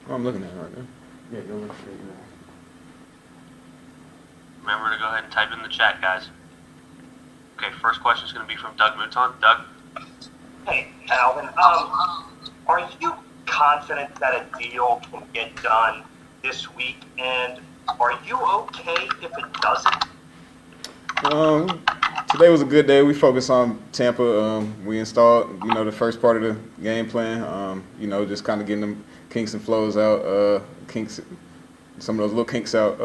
Oh, I'm looking at it right now. Yeah, go look straight now. Remember to go ahead and type in the chat, guys. Okay, first question is going to be from Doug Mouton. Doug? Hey, Alvin. Are you confident that a deal can get done this week? And are you okay if it doesn't? Today was a good day. We focused on Tampa. We installed, the first part of the game plan. Just kind of getting them kinks and flows out, some of those little kinks out.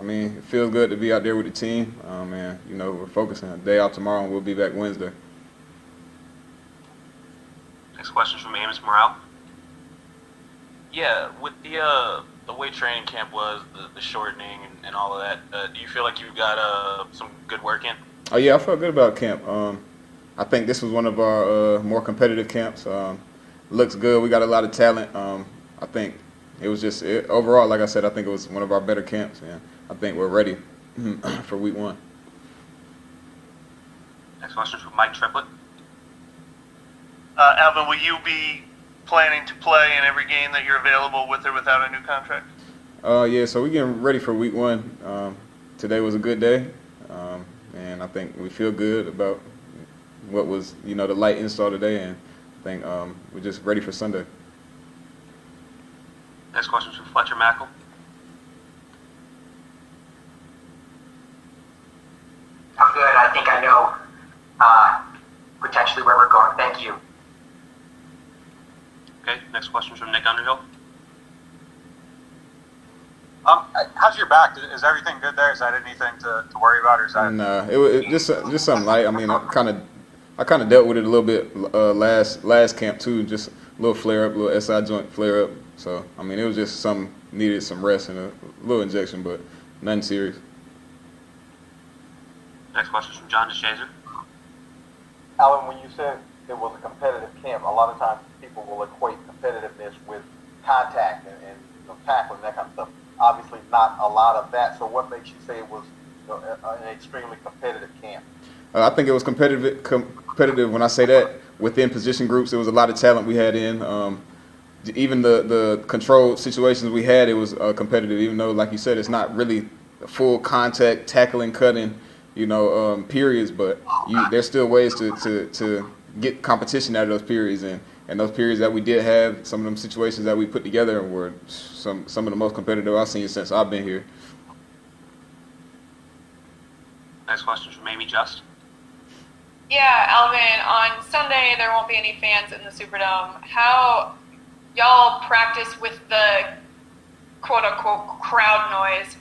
It feels good to be out there with the team. And we're focusing. Day out tomorrow, and we'll be back Wednesday. Next question is from Amos Morale. Yeah, with the way training camp was, the shortening and all of that, do you feel like you got some good work in? Oh yeah, I felt good about camp. I think this was one of our more competitive camps. Looks good. We got a lot of talent. I think it was just overall, like I said, I think it was one of our better camps, and I think we're ready for week 1. Next question is from Mike Triplett. Alvin, will you be planning to play in every game that you're available with or without a new contract? Yeah, so we're getting ready for week 1. Today was a good day, and I think we feel good about what was, the light install today, and I think we're just ready for Sunday. Next question is from Fletcher Mackle. I'm good. I think I know potentially where we're going. Thank you. Okay, next question is from Nick Underhill. How's your back? Is everything good there? Is that anything to worry about, or is that? Nah, it was just something light. I kind of dealt with it a little bit last camp too. Just a little flare up, a little SI joint flare up. So it was just some needed some rest and a little injection, but nothing serious. Next question is from John DeShazer. Alan, when you said it was a competitive camp, a lot of times people will equate competitiveness with contact and tackling, that kind of stuff. Obviously not a lot of that. So what makes you say it was an extremely competitive camp? I think it was competitive when I say that. Within position groups, there was a lot of talent we had in. Even the controlled situations we had, it was competitive, even though, like you said, it's not really full contact, tackling, cutting, periods, but there's still ways to get competition out of those periods, and those periods that we did have, some of them situations that we put together were some of the most competitive I've seen since I've been here. Next question is from Amy Just. Yeah, Alvin, on Sunday there won't be any fans in the Superdome. How y'all practice with the quote-unquote crowd noise?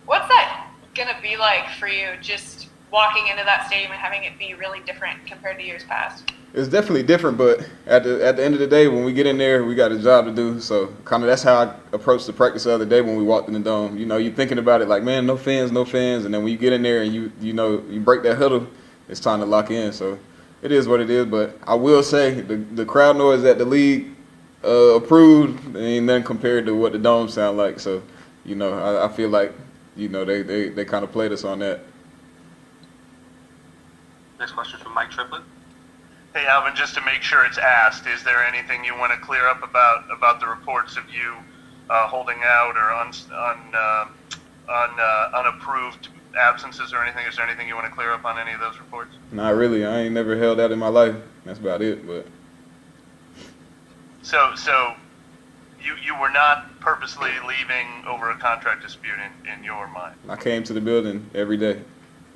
What's that going to be like for you, just walking into that stadium and having it be really different compared to years past? It's definitely different, but at the end of the day, when we get in there, we got a job to do. So kind of that's how I approached the practice the other day when we walked in the dome. You're thinking about it like, man, no fans, and then when you get in there and you break that huddle, it's time to lock in. So it is what it is. But I will say the crowd noise that the league approved ain't nothing compared to what the dome sound like. So I feel like they kind of played us on that. Next question is from Mike Triplett. Hey, Alvin, just to make sure it's asked, is there anything you want to clear up about the reports of you holding out or unapproved absences or anything? Is there anything you want to clear up on any of those reports? Not really. I ain't never held out in my life. That's about it. But so you were not purposely leaving over a contract dispute in your mind? I came to the building every day.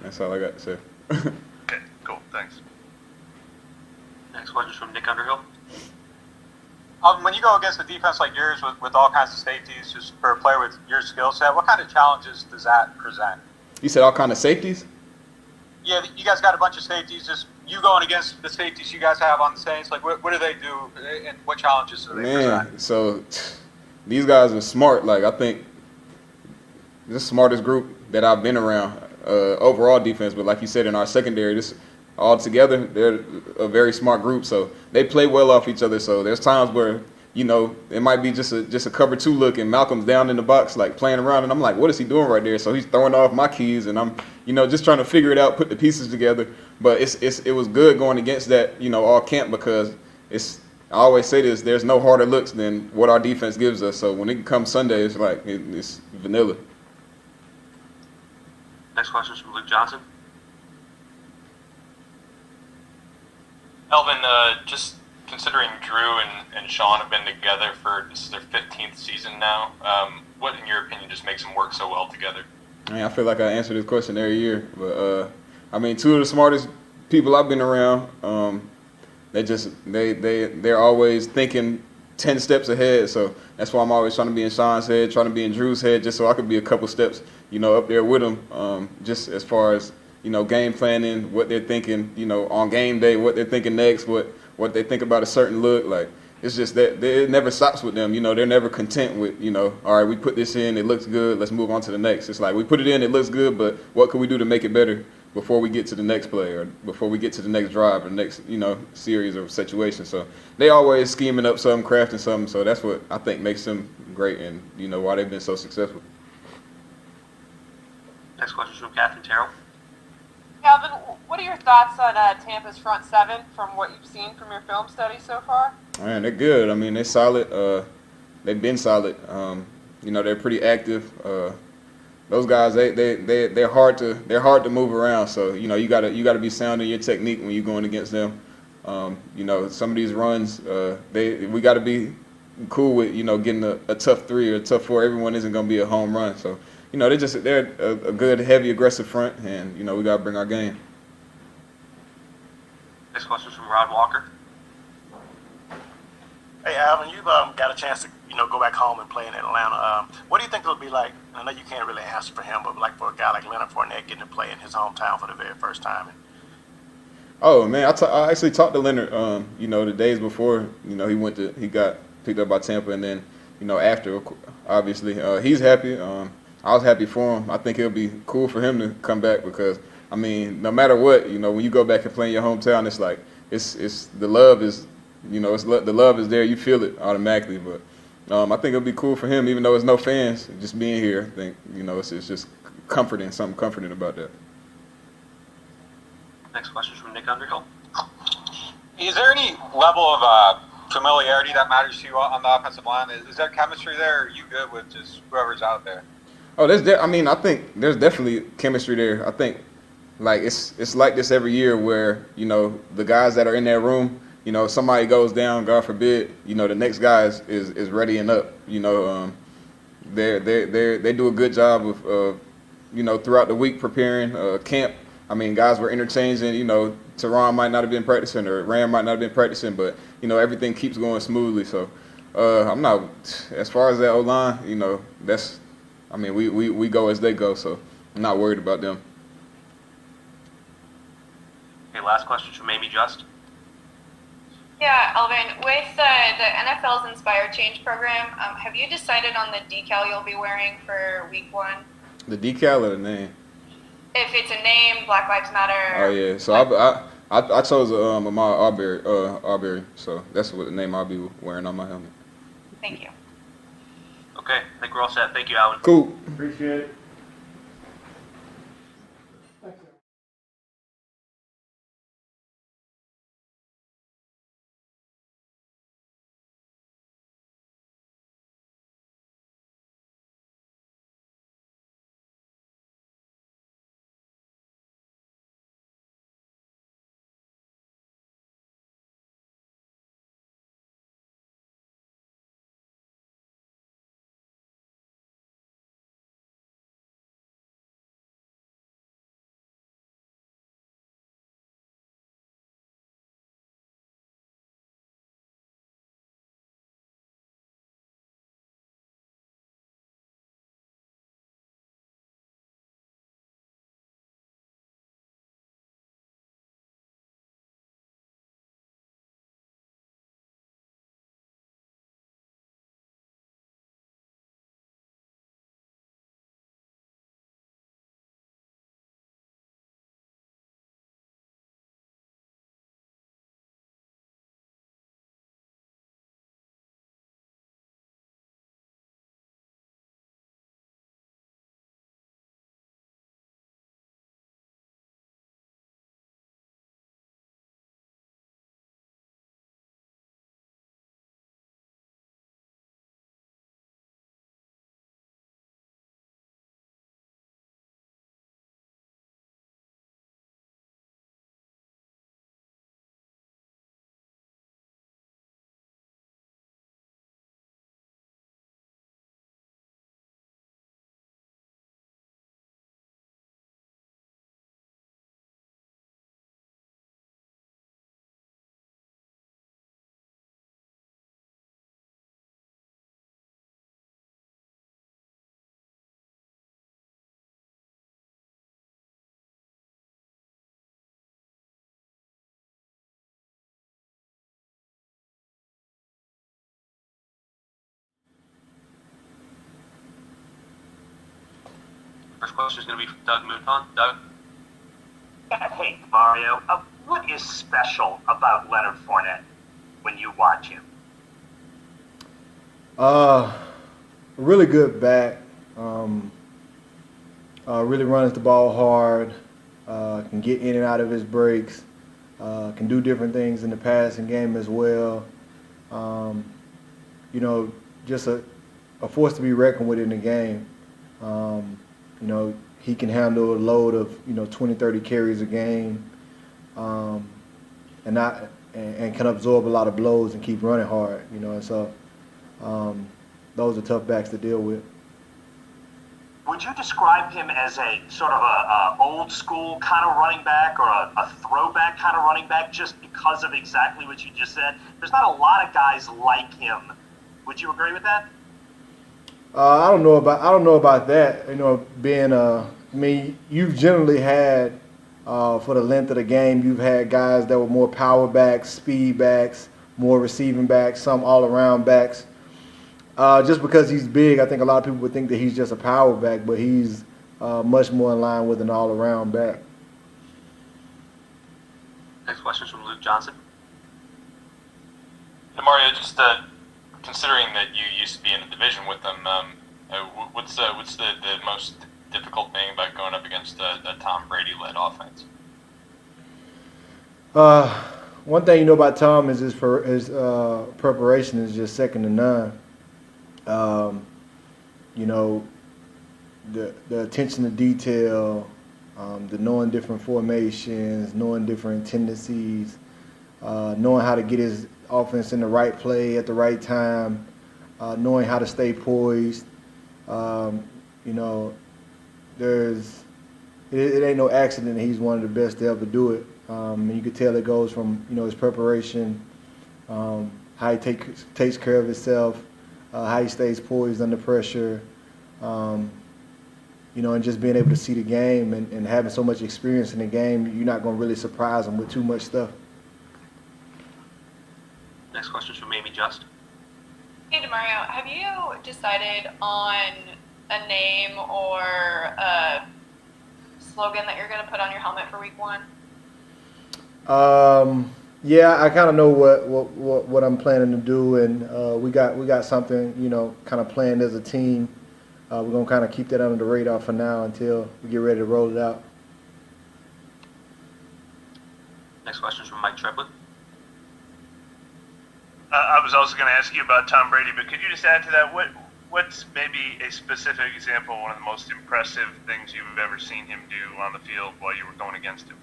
That's all I got to say. Okay, cool. Thanks. Next question is from Nick Underhill. When you go against a defense like yours with all kinds of safeties, just for a player with your skill set, what kind of challenges does that present? You said all kind of safeties? Yeah, you guys got a bunch of safeties. Just you going against the safeties you guys have on the Saints, like what do they do and what challenges do they present? So these guys are smart. Like I think the smartest group that I've been around overall defense, but like you said, in our secondary, this all together, they're a very smart group. So they play well off each other. So there's times where it might be just a cover 2 look, and Malcolm's down in the box like playing around, and I'm like, what is he doing right there? So he's throwing off my keys, and I'm just trying to figure it out, put the pieces together. But it was good going against that all camp, because I always say this: there's no harder looks than what our defense gives us. So when it comes Sunday, it's like it's vanilla. Next question is from Luke Johnson. Elvin, just considering Drew and Sean have been together for this is their 15th season now, what, in your opinion, just makes them work so well together? I mean, I feel like I answer this question every year, but I mean, two of the smartest people I've been around. They're always thinking 10 steps ahead. So that's why I'm always trying to be in Sean's head, trying to be in Drew's head, just so I could be a couple steps, up there with them. Just as far as game planning, what they're thinking, on game day, what they're thinking next, what they think about a certain look. Like, it's just that it never stops with them. They're never content with, all right, we put this in, it looks good, let's move on to the next. It's like we put it in, it looks good, but what can we do to make it better before we get to the next play or before we get to the next drive or next, series or situation. So they always scheming up something, crafting something. So that's what I think makes them great and, why they've been so successful. Next question is from Catherine Terrell. Calvin, what are your thoughts on Tampa's front seven from what you've seen from your film study so far? Man, they're good. I mean, they're solid. They've been solid. They're pretty active. Those guys, they're hard to move around. So you gotta be sound in your technique when you're going against them. Some of these runs, we got to be cool with getting a tough 3 or a tough 4. Everyone isn't gonna be a home run. So they're a good, heavy, aggressive front, and we gotta bring our game. Next question is from Rod Walker. Hey, Alvin, you've got a chance to go back home and play in Atlanta. What do you think it'll be like? I know you can't really answer for him, but like for a guy like Leonard Fournette getting to play in his hometown for the very first time. Oh man, I actually talked to Leonard. The days before, he got picked up by Tampa, and then after, obviously, he's happy. I was happy for him. I think it'll be cool for him to come back because, I mean, no matter what, when you go back and play in your hometown, it's like it's the love is, the love is there. You feel it automatically. But I think it'll be cool for him, even though there's no fans. Just being here, I think it's just comforting, something comforting about that. Next question is from Nick Underhill. Is there any level of familiarity that matters to you on the offensive line? Is there chemistry there? Or are you good with just whoever's out there? Oh, I think there's definitely chemistry there. I think, like, it's like this every year where, the guys that are in that room, somebody goes down, God forbid, the next guy is readying up. They do a good job of throughout the week preparing camp. I mean, guys were interchanging, Teron might not have been practicing or Ram might not have been practicing, but, everything keeps going smoothly. So I'm not, as far as that O-line, we go as they go, so I'm not worried about them. Okay, last question from Amy Just. Yeah, Alvin, with the NFL's Inspire Change program, have you decided on the decal you'll be wearing for week 1? The decal or the name? If it's a name, Black Lives Matter. Oh yeah, so I chose Ahmaud Arbery, so that's what the name I'll be wearing on my helmet. Thank you. Okay, I think we're all set. Thank you, Alvin. Cool. Appreciate it. First question is going to be from Doug Mouton. Doug? Hey, Mario. What is special about Leonard Fournette when you watch him? Really good back. Really runs the ball hard. Can get in and out of his breaks. Can do different things in the passing game as well. Just a force to be reckoned with in the game. He can handle a load of 20, 30 carries a game, and can absorb a lot of blows and keep running hard. And so those are tough backs to deal with. Would you describe him as a sort of a old school kind of running back or a throwback kind of running back just because of exactly what you just said? There's not a lot of guys like him. Would you agree with that? I don't know about that. You've generally had for the length of the game, you've had guys that were more power backs, speed backs, more receiving backs, some all around backs. Just because he's big, I think a lot of people would think that he's just a power back, but he's much more in line with an all-around back. Next question is from Luke Johnson. Hey, Mario, just considering that you used to be in a division with them, what's the most difficult thing about going up against a Tom Brady led offense? One thing you know about Tom is his preparation is just second to none. The attention to detail, the knowing different formations, knowing different tendencies, knowing how to get his offense in the right play at the right time, knowing how to stay poised. It ain't no accident that he's one of the best to ever do it. And you could tell it goes from his preparation, how he takes care of himself, how he stays poised under pressure, and just being able to see the game and having so much experience in the game, you're not going to really surprise him with too much stuff. Next question is from Amy Just. Hey, Demario, have you decided on a name or a slogan that you're going to put on your helmet for week 1? Yeah, I kind of know what I'm planning to do, and we got something kind of planned as a team. We're gonna kind of keep that under the radar for now until we get ready to roll it out. Next question is from Mike Triplett. I was also going to ask you about Tom Brady, but could you just add to that? What's maybe a specific example, one of the most impressive things you've ever seen him do on the field while you were going against him?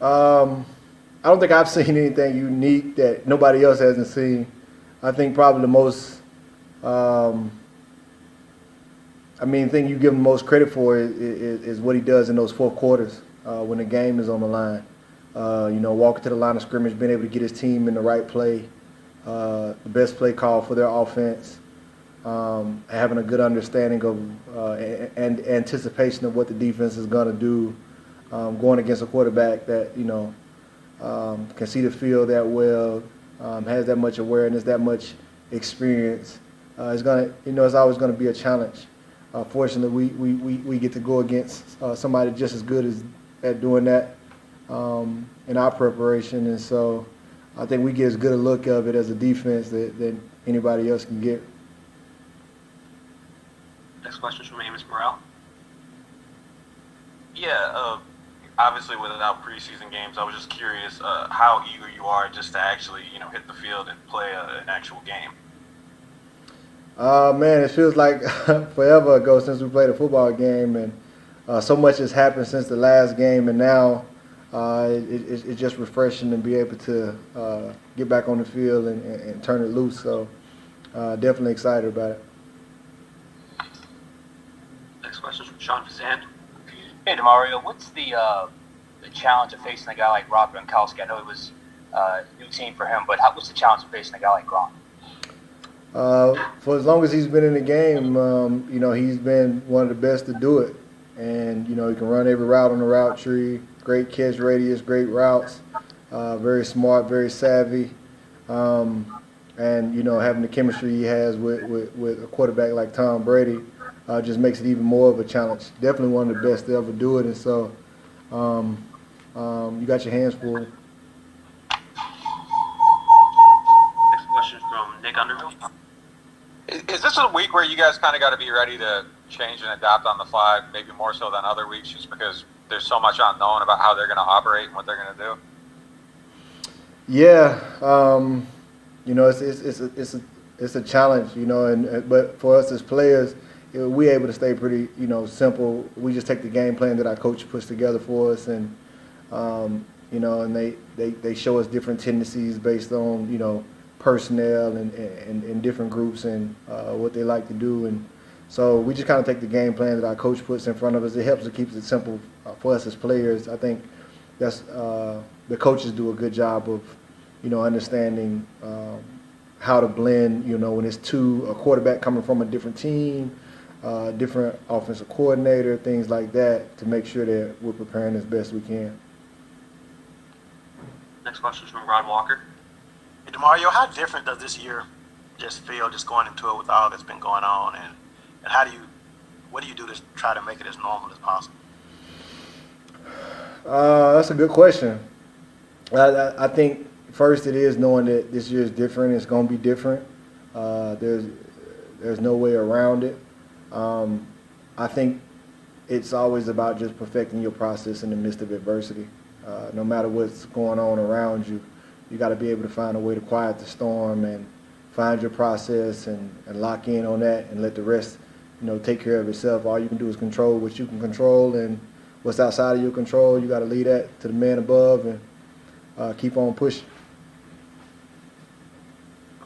I don't think I've seen anything unique that nobody else hasn't seen. I think probably the most, thing you give him most credit for is what he does in those fourth quarters when the game is on the line. Walking to the line of scrimmage, being able to get his team in the right play, the best play call for their offense, having a good understanding of and anticipation of what the defense is going to do, going against a quarterback that can see the field that well, has that much awareness, that much experience. It's always going to be a challenge. Fortunately, we get to go against somebody just as good at doing that in our preparation, and so I think we get as good a look of it as a defense that anybody else can get. Next question is from Amos Morrell. Yeah, obviously without preseason games, I was just curious how eager you are just to actually, hit the field and play an actual game. Man, it feels like forever ago since we played a football game, and so much has happened since the last game, and now it's just refreshing to be able to get back on the field and turn it loose. So definitely excited about it. Next question is from Sean Fazan. Hey, Demario, what's the challenge of facing a guy like Rob Gronkowski? I know it was a new team for him, but what's the challenge of facing a guy like Gronk? For as long as he's been in the game, he's been one of the best to do it. And, he can run every route on the route tree, great catch radius, great routes, very smart, very savvy. And, having the chemistry he has with a quarterback like Tom Brady, just makes it even more of a challenge. Definitely one of the best to ever do it, and so you got your hands full. Next question is from Nick Underhill. Is this a week where you guys kind of got to be ready to change and adapt on the fly, maybe more so than other weeks, just because there's so much unknown about how they're going to operate and what they're going to do? Yeah, it's a challenge, but for us as players, we're able to stay pretty, simple. We just take the game plan that our coach puts together for us, and and they show us different tendencies based on personnel and different groups and what they like to do, and so we just kind of take the game plan that our coach puts in front of us. It helps to keep it simple for us as players. I think that's the coaches do a good job of understanding how to blend, when it's a quarterback coming from a different team, different offensive coordinator, things like that, to make sure that we're preparing as best we can. Next question is from Rod Walker. Hey, DeMario, how different does this year just feel, just going into it with all that's been going on, and what do you do to try to make it as normal as possible? That's a good question. I think first it is knowing that this year is different. It's going to be different. There's no way around it. I think it's always about just perfecting your process in the midst of adversity. No matter what's going on around you, you got to be able to find a way to quiet the storm and find your process and lock in on that and let the rest, take care of itself. All you can do is control what you can control, and what's outside of your control, you got to leave that to the man above and keep on pushing.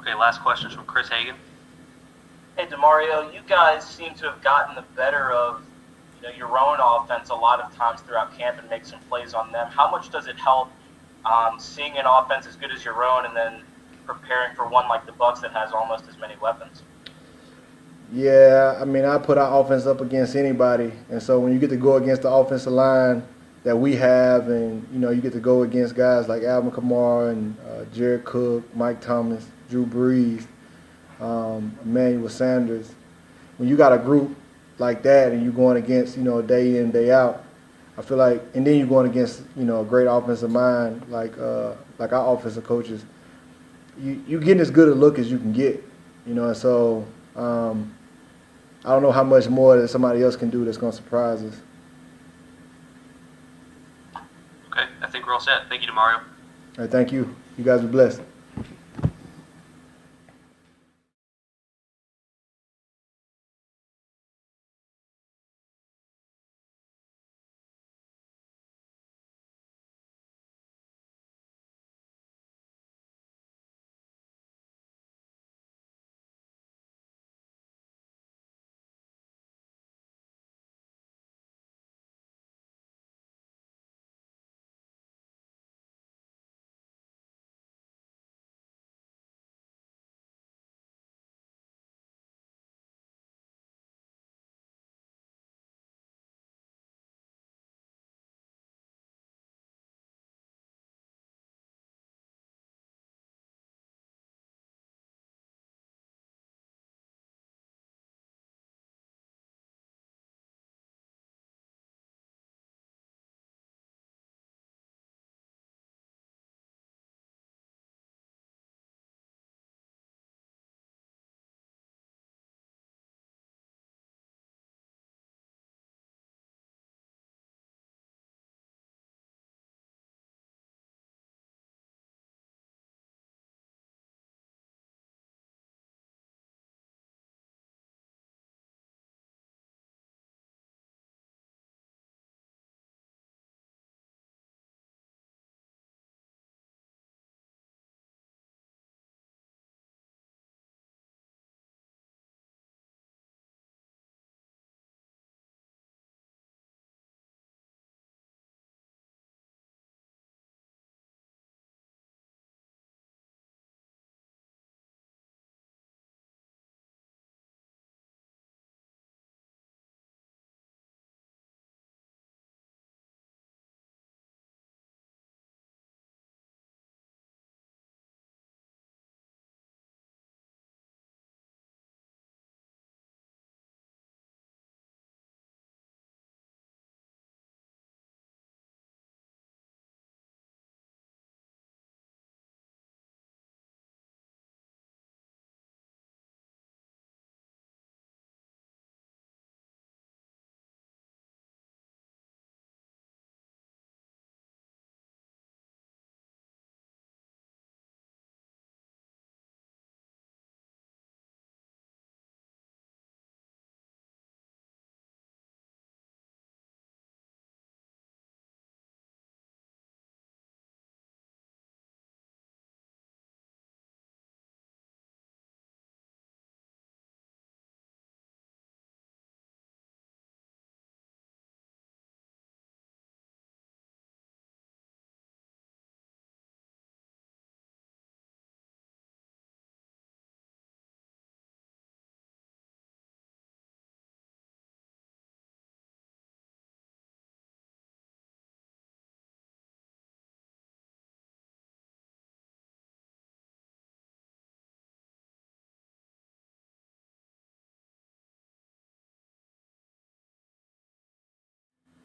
Okay, last question is from Chris Hagan. Hey, DeMario, you guys seem to have gotten the better of your own offense a lot of times throughout camp and make some plays on them. How much does it help seeing an offense as good as your own and then preparing for one like the Bucs that has almost as many weapons? Yeah, I put our offense up against anybody, and so when you get to go against the offensive line that we have, and you get to go against guys like Alvin Kamara and Jared Cook, Mike Thomas, Drew Brees, Emmanuel Sanders. When you got a group like that and you're going against, day in, day out, I feel like, and then you're going against, a great offensive mind like our offensive coaches, you getting as good a look as you can get, and so I don't know how much more that somebody else can do that's going to surprise us. Okay, I think we're all set. Thank you, DeMario. All right, thank you. You guys are blessed.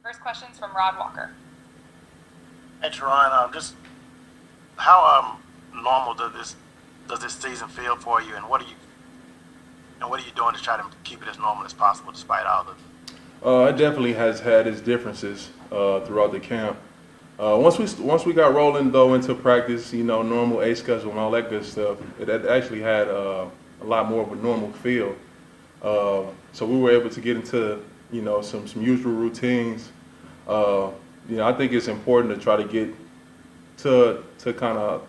First question's from Rod Walker. Hey, Teron, just how normal does this season feel for you, and what are you doing to try to keep it as normal as possible despite all the? It definitely has had its differences throughout the camp. Once we got rolling though into practice, normal A schedule and all that good stuff, it actually had a lot more of a normal feel. So we were able to get into some usual routines. I think it's important to try to get to kind of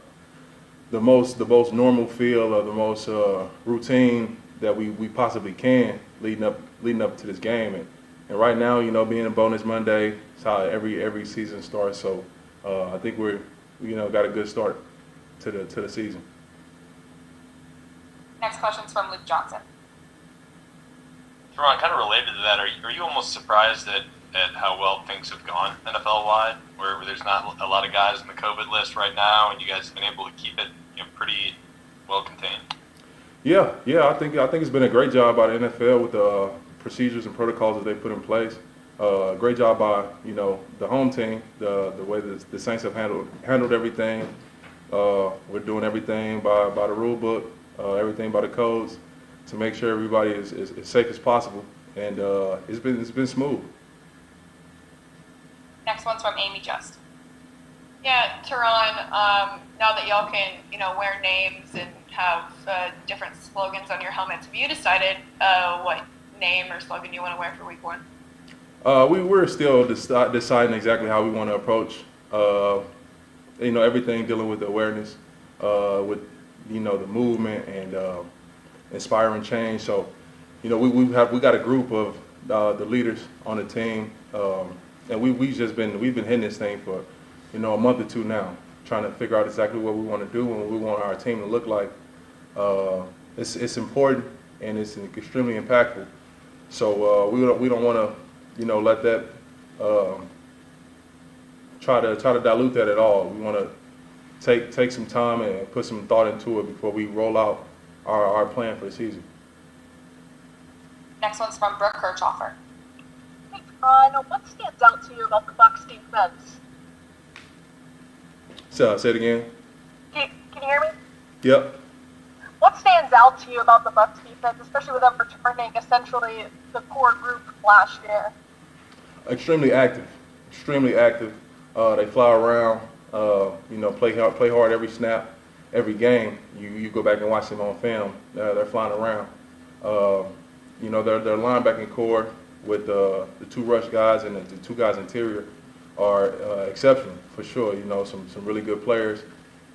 the most normal feel or the most routine that we possibly can leading up to this game. And right now, being a bonus Monday, it's how every season starts. So I think we're got a good start to the season. Next question's from Luke Johnson. Teron, kind of related to that, are you almost surprised at how well things have gone NFL-wide, where there's not a lot of guys in the COVID list right now, and you guys have been able to keep it pretty well contained? Yeah, I think it's been a great job by the NFL with the procedures and protocols that they put in place. Great job by the home team, the way the Saints have handled everything. We're doing everything by the rule book, everything by the codes to make sure everybody is as safe as possible, and it's been smooth. Next one's from Amy Just. Yeah, Teron, now that y'all can, wear names and have different slogans on your helmets, have you decided what name or slogan you want to wear for week 1? We're still deciding exactly how we want to approach, everything dealing with the awareness, with, the movement and inspiring change. So, we got a group of the leaders on the team, and we've been hitting this thing for, a month or two now, trying to figure out exactly what we want to do and what we want our team to look like. It's important and it's extremely impactful. So we don't want to, let that try to dilute that at all. We want to take some time and put some thought into it before we roll out our plan for the season. Next one's from Brooke Kirchhoffer. Hey, Ron, what stands out to you about the Bucs defense? So, say it again. Can you hear me? Yep. What stands out to you about the Bucs defense, especially with them returning essentially the core group last year? Extremely active. They fly around. Play hard every snap, every game. You go back and watch them on film. They're flying around. Their linebacking core with the 2 rush guys and the 2 guys interior are exceptional for sure. Some really good players,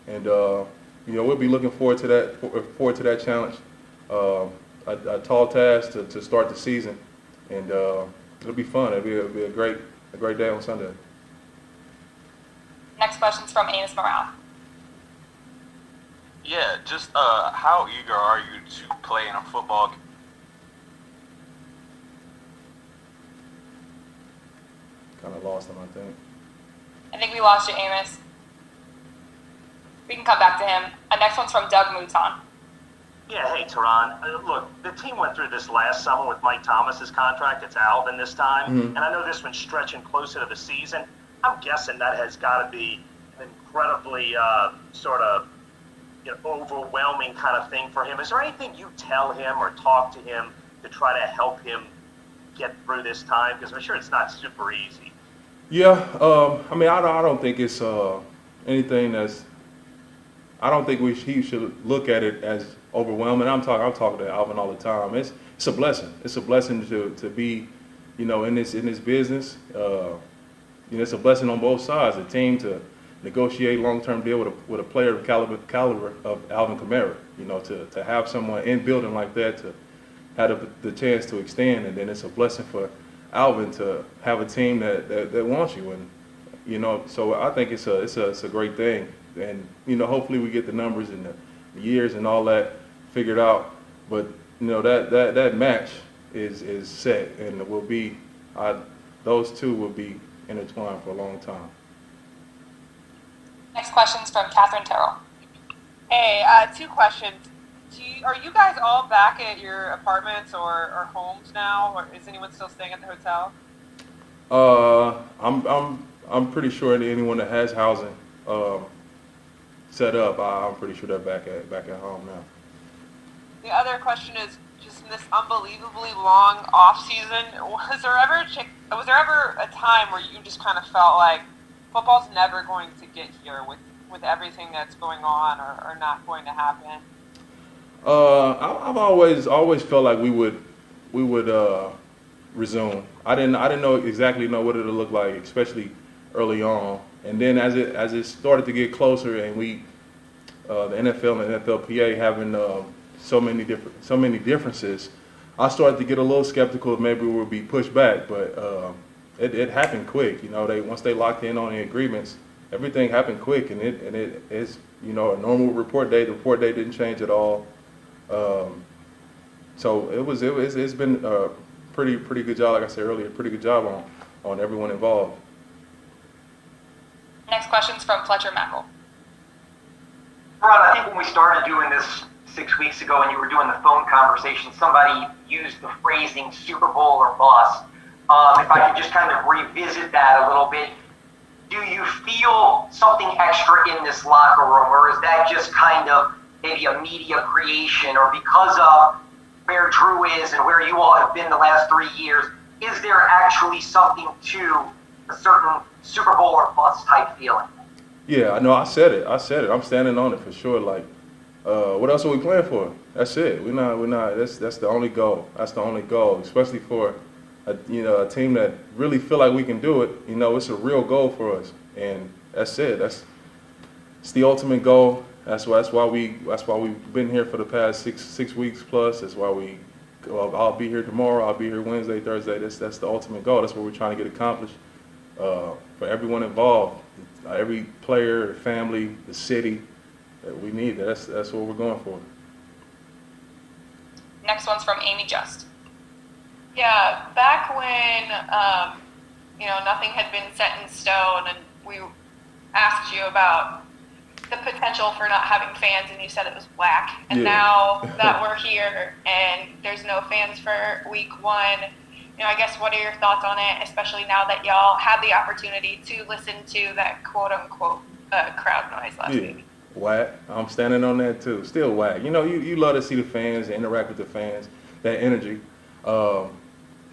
and we'll be looking forward to that challenge. A tall task to start the season, and it'll be fun. It'll be a great day on Sunday. Next question's from Amos Morale. Yeah, just how eager are you to play in a football game? Kind of lost him, I think we lost you, Amos. We can come back to him. Next one's from Doug Mouton. Yeah, hey, Teron. Look, the team went through this last summer with Mike Thomas's contract. It's Alvin this time. Mm-hmm. And I know this one's stretching closer to the season. I'm guessing that has got to be an incredibly overwhelming kind of thing for him. Is there anything you tell him or talk to him to try to help him get through this time? Because I'm sure it's not super easy. Yeah, I don't think it's anything that's. I don't think he should look at it as overwhelming. I'm talking to Alvin all the time. It's a blessing. It's a blessing to be, in this business. It's a blessing on both sides. The team to negotiate long-term deal with a player of caliber of Alvin Kamara. To have someone in building like that, to have the chance to extend, and then it's a blessing for Alvin to have a team that wants you, and so I think it's a great thing, and hopefully we get the numbers and the years and all that figured out, but that match is set, and it will be those two will be intertwined for a long time. Next question's from Catherine Terrell. Hey, 2 questions. Are you guys all back at your apartments or homes now, or is anyone still staying at the hotel? I'm pretty sure that anyone that has housing set up, I'm pretty sure they're back at home now. The other question is just in this unbelievably long off season. Was there ever a time where you just kind of felt like football's never going to get here with everything that's going on or not going to happen? I've always felt like we would resume. I didn't exactly know what it'll look like, especially early on. And then as it started to get closer, and the NFL and NFLPA having so many differences, I started to get a little skeptical of maybe we'll be pushed back. But it happened quick. Once they locked in on the agreements, everything happened quick, and it is a normal report date. The report date didn't change at all. So it's been a pretty good job, like I said earlier, pretty good job on everyone involved. Next question's from Fletcher Mackel. Ron, I think when we started doing this 6 weeks ago and you were doing the phone conversation, somebody used the phrasing Super Bowl or bust. If I could just kind of revisit that a little bit, do you feel something extra in this locker room, or is that just kind of maybe a media creation, or because of where Drew is and where you all have been the last 3 years, is there actually something to a certain Super Bowl or bust type feeling? Yeah, I know. I said it. I'm standing on it for sure. Like, what else are we playing for? That's it. We're not. That's the only goal. That's the only goal, especially for a team that really feel like we can do it. It's a real goal for us, and that's it. It's the ultimate goal. That's why we've been here for the past six weeks plus. That's why I'll be here tomorrow. I'll be here Wednesday, Thursday. That's the ultimate goal. That's what we're trying to get accomplished for everyone involved, every player, the family, the city. We need that. That's what we're going for. Next one's from Amy Just. Yeah, back when nothing had been set in stone, and we asked you about the potential for not having fans, and you said it was whack. And now that we're here and there's no fans for week 1, I guess what are your thoughts on it, especially now that y'all had the opportunity to listen to that quote unquote crowd noise last week? Whack. I'm standing on that too. Still whack. You love to see the fans, interact with the fans, that energy. But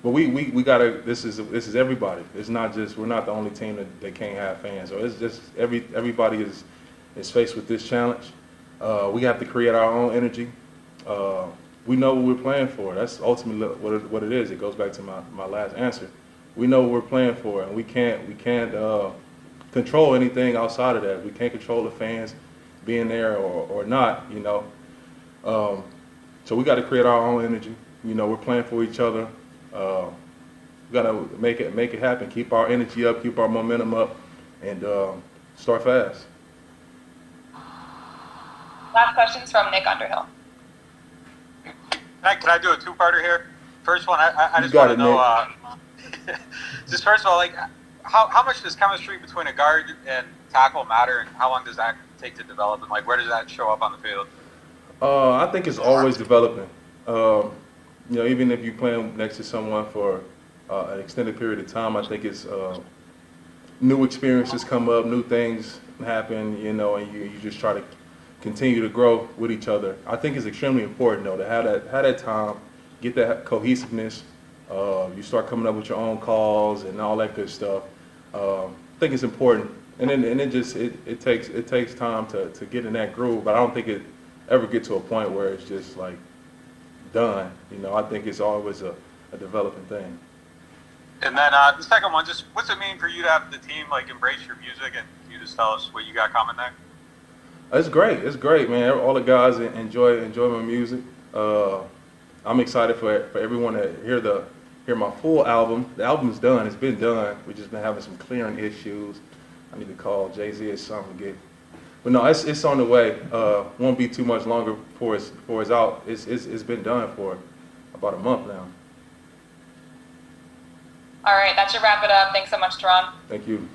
we gotta. This is everybody. It's not just, we're not the only team that can't have fans. So it's just everybody is faced with this challenge. We have to create our own energy. We know what we're playing for. That's ultimately what it is. It goes back to my last answer. We know what we're playing for, and we can't control anything outside of that. We can't control the fans being there or not. So we got to create our own energy. We're playing for each other. We got to make it happen. Keep our energy up. Keep our momentum up, and start fast. Last question's from Nick Underhill. Can I do a two-parter here? First one, I just want to know, just first of all, like, how much does chemistry between a guard and tackle matter, and how long does that take to develop, and like, where does that show up on the field? I think it's always developing. Even if you're playing next to someone for an extended period of time, I think it's new experiences come up, new things happen, and you just try to continue to grow with each other. I think it's extremely important though to have that time, get that cohesiveness. You start coming up with your own calls and all that good stuff. I think it's important, and then it takes time to get in that groove. But I don't think it ever get to a point where it's just like done. I think it's always a developing thing. And then the second one, just what's it mean for you to have the team like embrace your music, and can you just tell us what you got coming there? It's great, man. All the guys enjoy my music. I'm excited for everyone to hear my full album. The album's done. It's been done. We've just been having some clearing issues. I need to call Jay-Z or something to get. But no, it's on the way. Won't be too much longer before it's out. It's been done for about a month now. All right, that should wrap it up. Thanks so much, Teron. Thank you.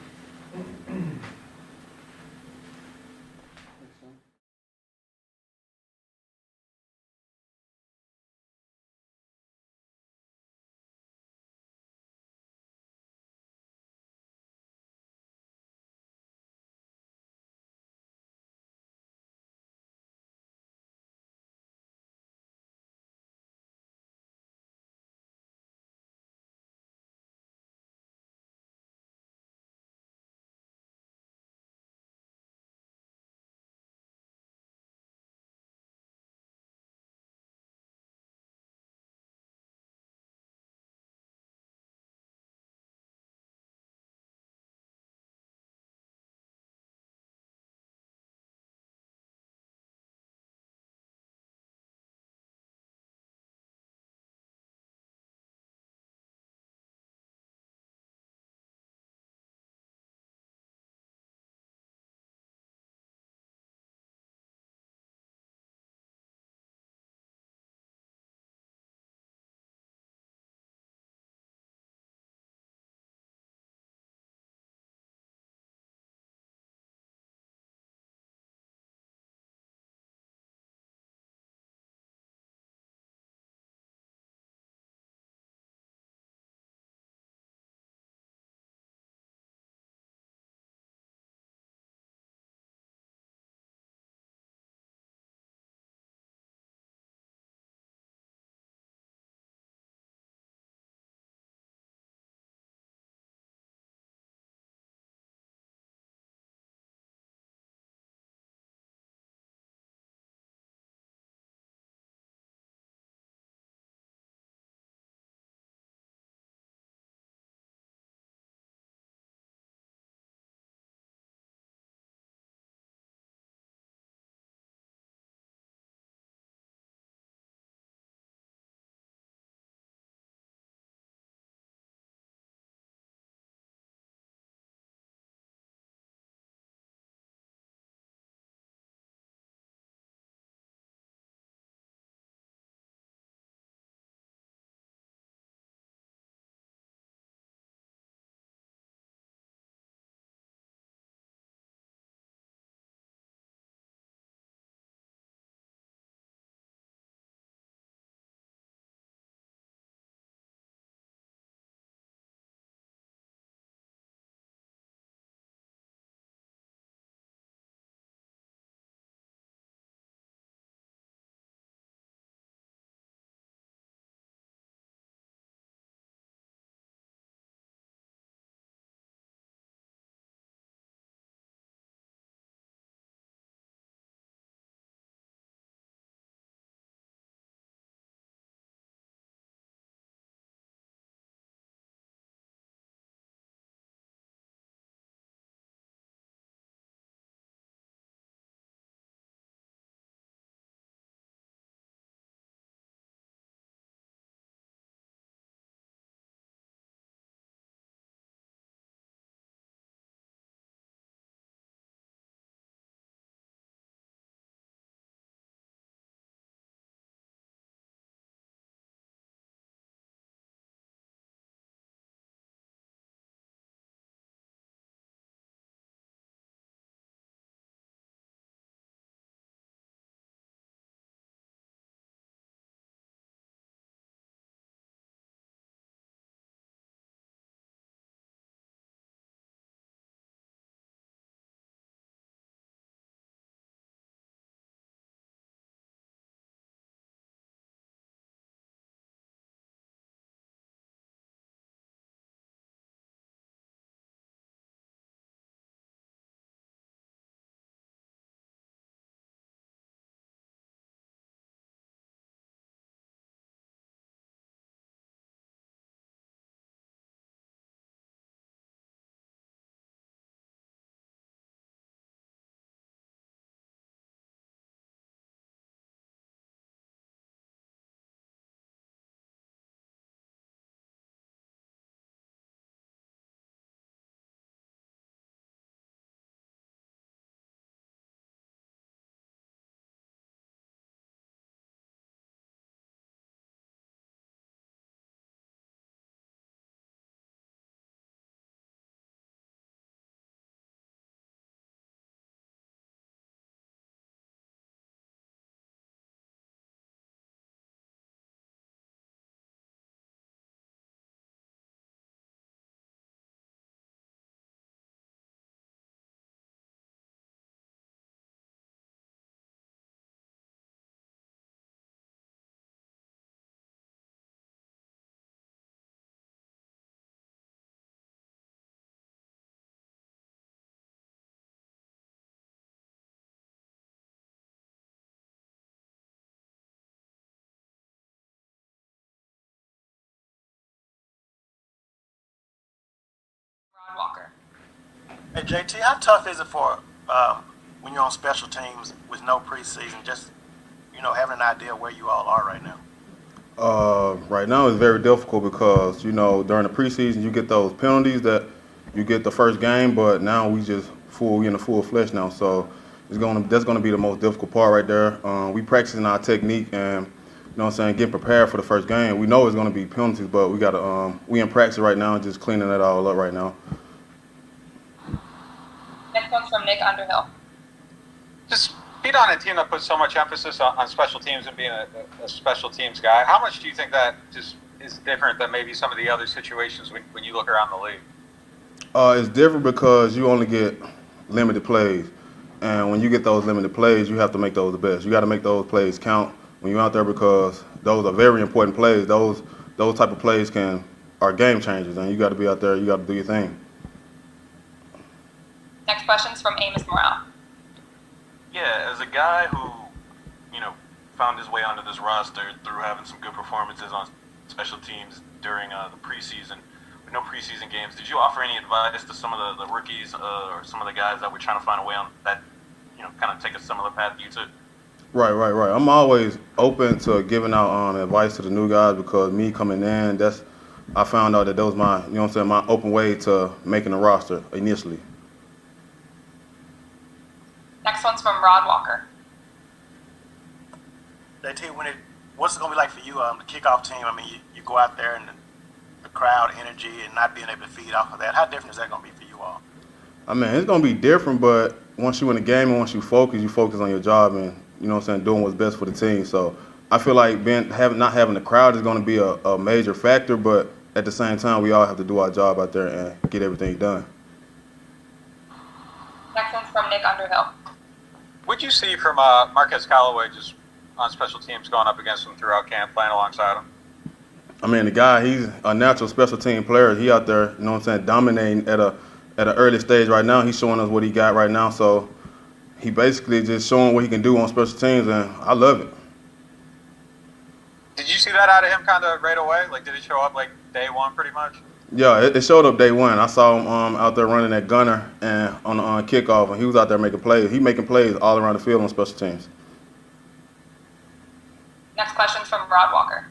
Walker. Hey JT, how tough is it for when you're on special teams with no preseason, just having an idea where you all are right now? Right now it's very difficult because during the preseason you get those penalties that you get the first game, but now we just in the full flesh now, so that's gonna be the most difficult part right there. We practicing our technique and getting prepared for the first game. We know it's gonna be penalties, but we in practice right now, just cleaning it all up right now. Next one's from Nick Underhill. Just being on a team that puts so much emphasis on special teams and being a special teams guy, how much do you think that just is different than maybe some of the other situations when you look around the league? It's different because you only get limited plays. And when you get those limited plays, you have to make those the best. You got to make those plays count when you're out there because those are very important plays. Those type of plays are game changers, and you got to be out there. You got to do your thing. Next question's from Amos Morale. Yeah, as a guy who, found his way onto this roster through having some good performances on special teams during the preseason, with no preseason games, did you offer any advice to some of the rookies or some of the guys that were trying to find a way on that, kind of take a similar path you took? Right. I'm always open to giving out advice to the new guys because me coming in, I found out that was my, my open way to making a roster initially. Next one's from Rod Walker. JT, what's it going to be like for you, the kickoff team? I mean, you go out there and the crowd energy and not being able to feed off of that. How different is that going to be for you all? I mean, it's going to be different, but once you in the game and once you focus on your job and, doing what's best for the team. So I feel like not having the crowd is going to be a major factor, but at the same time, we all have to do our job out there and get everything done. Next one's from Nick Underhill. What'd you see from Marquez Callaway just on special teams going up against him throughout camp, playing alongside him? I mean, the guy, he's a natural special team player. He out there, dominating at an early stage right now. He's showing us what he got right now. So he basically just showing what he can do on special teams, and I love it. Did you see that out of him kind of right away? Like, did it show up like day one pretty much? Yeah, it showed up day one. I saw him out there running that gunner and on kickoff, and he was out there making plays. He making plays all around the field on special teams. Next question's from Rod Walker.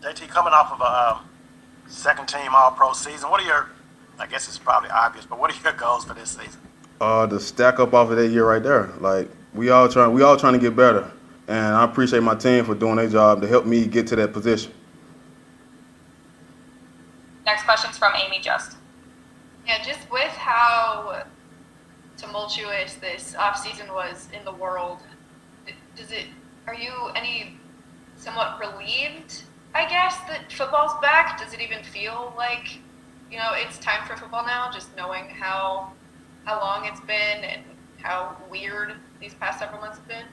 JT, coming off of a second team All-Pro season, what are your, I guess it's probably obvious, but what are your goals for this season? To stack up off of that year right there. Like we all trying to get better, and I appreciate my team for doing their job to help me get to that position. Next question's from Amy Just. Yeah, just with how tumultuous this offseason was in the world, are you any somewhat relieved, I guess, that football's back? Does it even feel like, it's time for football now, just knowing how long it's been and how weird these past several months have been?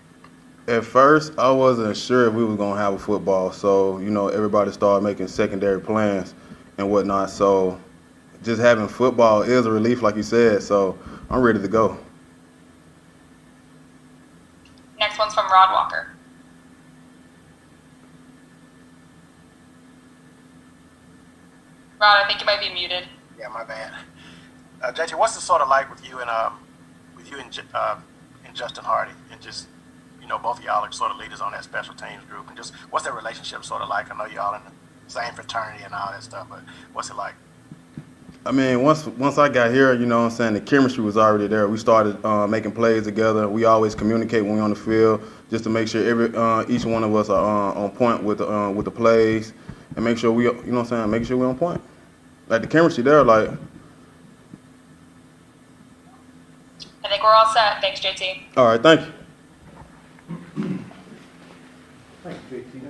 At first, I wasn't sure if we was going to have a football, so, everybody started making secondary plans and whatnot. So just having football is a relief, like you said. So I'm ready to go. Next one's from Rod Walker. Rod, I think you might be muted. Yeah, my bad. JT, what's it sort of like with you and Justin Hardy, and just both of y'all are sort of leaders on that special teams group, and just what's that relationship sort of like? I know y'all in the same fraternity and all that stuff, but what's it like? I mean, once I got here, the chemistry was already there. We started making plays together. We always communicate when we're on the field, just to make sure each one of us are on point with the plays, and make sure make sure we're on point. Like the chemistry there, like. I think we're all set. Thanks, JT. All right, thank you. Thanks, JT.